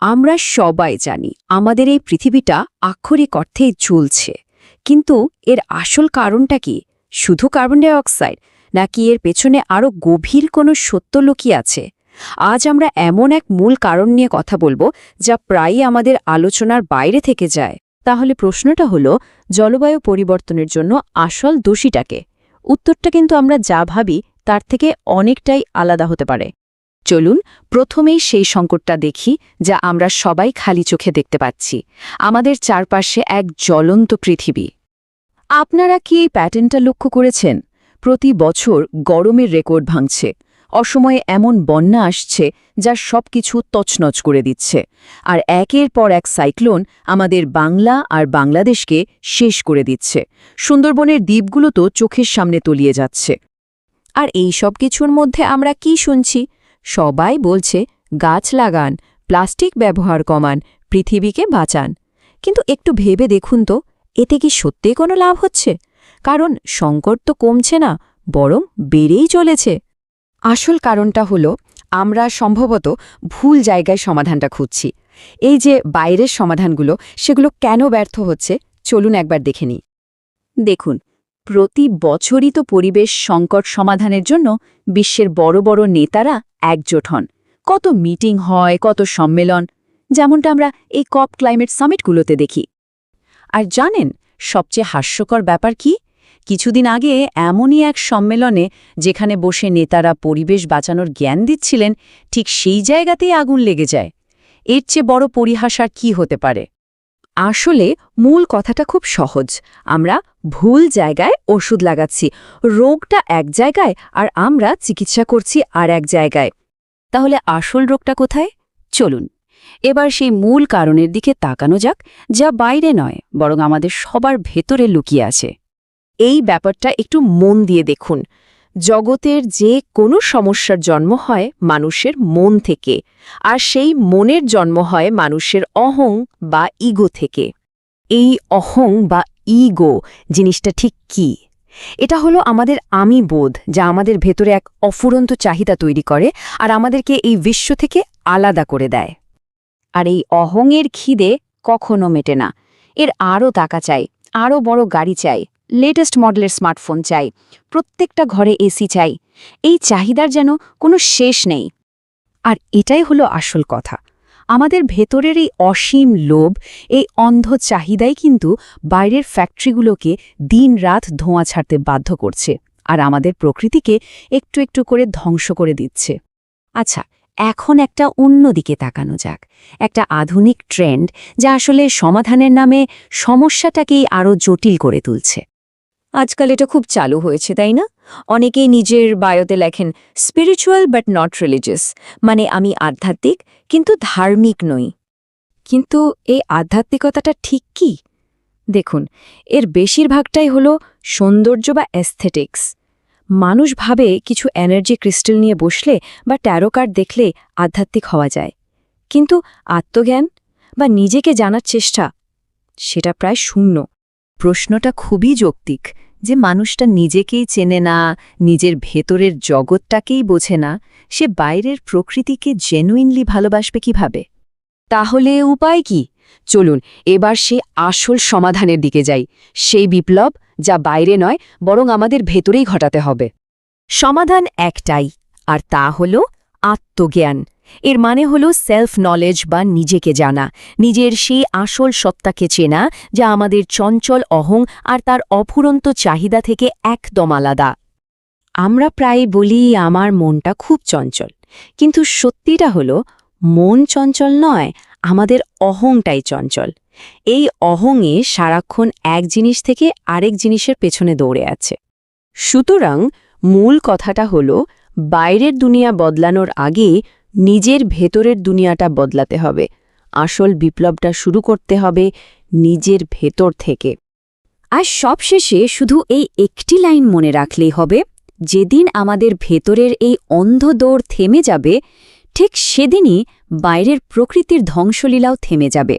আমরা সবাই জানি আমাদের এই পৃথিবীটা আক্ষরিক অর্থেই জ্বলছে, কিন্তু এর আসল কারণটা কি? শুধু কার্বন ডাই অক্সাইড, নাকি এর পেছনে আরও গভীর কোনো সত্য লুকিয়ে আছে? আজ আমরা এমন এক মূল কারণ নিয়ে কথা বলবো যা প্রায়ই আমাদের আলোচনার বাইরে থেকে যায়। তাহলে প্রশ্নটা হলো, জলবায়ু পরিবর্তনের জন্য আসল দোষীটাকে? উত্তরটা কিন্তু আমরা যা ভাবি তার থেকে অনেকটাই আলাদা হতে পারে। চলুন প্রথমেই সেই সংকটটা দেখি যা আমরা সবাই খালি চোখে দেখতে পাচ্ছি। আমাদের চারপাশে এক জ্বলন্ত পৃথিবী। আপনারা কি এই প্যাটার্নটা লক্ষ্য করেছেন? প্রতি বছর গরমের রেকর্ড ভাঙছে, অসময়ে এমন বন্যা আসছে যা সবকিছু তছনছ করে দিচ্ছে, আর একের পর এক সাইক্লোন আমাদের বাংলা আর বাংলাদেশকে শেষ করে দিচ্ছে। সুন্দরবনের দ্বীপগুলো তো চোখের সামনে তলিয়ে যাচ্ছে। আর এই সব কিছুর মধ্যে আমরা কি শুনছি? সবাই বলছে গাছ লাগান, প্লাস্টিক ব্যবহার কমান, পৃথিবীকে বাঁচান। কিন্তু একটু ভেবে দেখুন তো, এতে কি সত্যিই কোনো লাভ হচ্ছে? কারণ সংকট তো কমছে না, বরং বেড়েই চলেছে। আসল কারণটা হলো, আমরা সম্ভবত ভুল জায়গায় সমাধানটা খুঁজছি। এই যে বাইরের সমাধানগুলো, সেগুলো কেন ব্যর্থ হচ্ছে চলুন একবার দেখে নিই। দেখুন, প্রতি বছরই তো পরিবেশ সংকট সমাধানের জন্য বিশ্বের বড় বড় নেতারা একজোট হন। কত মিটিং হয়, কত সম্মেলন, যেমনটা আমরা এই কপ ক্লাইমেট সামিটগুলোতে দেখি। আর জানেন সবচেয়ে হাস্যকর ব্যাপার কি? কিছুদিন আগে এমনই এক সম্মেলনে, যেখানে বসে নেতারা পরিবেশ বাঁচানোর জ্ঞান দিচ্ছিলেন, ঠিক সেই জায়গাতেই আগুন লেগে যায়। এর চেয়ে বড় পরিহাস আর কি হতে পারে? আসলে মূল কথাটা খুব সহজ। আমরা ভুল জায়গায় ওষুধ লাগাচ্ছি। রোগটা এক জায়গায় আর আমরা চিকিৎসা করছি আর এক জায়গায়। তাহলে আসল রোগটা কোথায়? চলুন এবার সেই মূল কারণের দিকে তাকানো যাক, যা বাইরে নয় বরং আমাদের সবার ভেতরে লুকিয়ে আছে। এই ব্যাপারটা একটু মন দিয়ে দেখুন। জগতের যে কোনো সমস্যার জন্ম হয় মানুষের মন থেকে, আর সেই মনের জন্ম হয় মানুষের অহং বা ইগো থেকে। এই অহং বা ইগো জিনিসটা ঠিক কি? এটা হলো আমাদের আমি বোধ, যা আমাদের ভেতরে এক অফুরন্ত চাহিদা তৈরি করে আর আমাদেরকে এই বিশ্ব থেকে আলাদা করে দেয়। আর এই অহংয়ের খিদে কখনো মেটে না। এর আরও টাকা চাই, আরও বড় গাড়ি চাই, লেটেস্ট মডেলের স্মার্টফোন চাই, প্রত্যেকটা ঘরে এসি চাই। এই চাহিদার যেন কোনো শেষ নেই। আর এটাই হলো আসল কথা। আমাদের ভেতরের এই অসীম লোভ, এই অন্ধ চাহিদাই কিন্তু বাইরের ফ্যাক্টরিগুলোকে দিন-রাত ধোঁয়া ছাড়তে বাধ্য করছে, আর আমাদের প্রকৃতিকে একটু একটু করে ধ্বংস করে দিচ্ছে। আচ্ছা, এখন একটা অন্যদিকে তাকানো যাক। একটা আধুনিক ট্রেন্ড, যা আসলে সমাধানের নামে সমস্যাটাকেই আরও জটিল করে তুলছে। আজকাল এটা খুব চালু হয়েছে, তাই না? অনেকেই নিজের বায়োতে লেখেন স্পিরিচুয়াল বাট নট রিলিজিয়াস, মানে আমি আধ্যাত্মিক কিন্তু ধার্মিক নই। কিন্তু এই আধ্যাত্মিকতাটা ঠিক কি? দেখুন, এর বেশিরভাগটাই হলো সৌন্দর্য বা অ্যাস্থেটিক্স। মানুষ ভাবে কিছু এনার্জি ক্রিস্টাল নিয়ে বসলে বা ট্যারো কার্ড দেখলে আধ্যাত্মিক হওয়া যায়। কিন্তু আত্মজ্ঞান বা নিজেকে জানার চেষ্টা, সেটা প্রায় শূন্য। প্রশ্নটা খুবই যৌক্তিক যে মানুষটা নিজেকেই চেনে না, নিজের ভেতরের জগৎটাকেই বোঝে না, সে বাইরের প্রকৃতিকে জেনুইনলি ভালোবাসবে কিভাবে? তাহলে উপায় কি? চলুন এবার সে আসল সমাধানের দিকে যাই, সেই বিপ্লব যা বাইরে নয় বরং আমাদের ভেতরেই ঘটাতে হবে। সমাধান একটাই, আর তা হল আত্মজ্ঞান। এর মানে হল সেলফ নলেজ বা নিজেকে জানা, নিজের সেই আসল সত্তাকে চেনা যা আমাদের চঞ্চল অহং আর তার অফুরন্ত চাহিদা থেকে একদম আলাদা। আমরা প্রায় বলি আমার মনটা খুব চঞ্চল, কিন্তু সত্যিটা হলো মন চঞ্চল নয়, আমাদের অহংটাই চঞ্চল। এই অহংয়ে সারাক্ষণ এক জিনিস থেকে আরেক জিনিসের পেছনে দৌড়ে আছে। সুতরাং মূল কথাটা হলো, বাইরের দুনিয়া বদলানোর আগে নিজের ভেতরের দুনিয়াটা বদলাতে হবে। আসল বিপ্লবটা শুরু করতে হবে নিজের ভেতর থেকে। আর সবশেষে শুধু এই একটি লাইন মনে রাখলেই হবে, যেদিন আমাদের ভেতরের এই অন্ধ দৌড় থেমে যাবে, ঠিক সেদিনই বাইরের প্রকৃতির ধ্বংসলীলাও থেমে যাবে।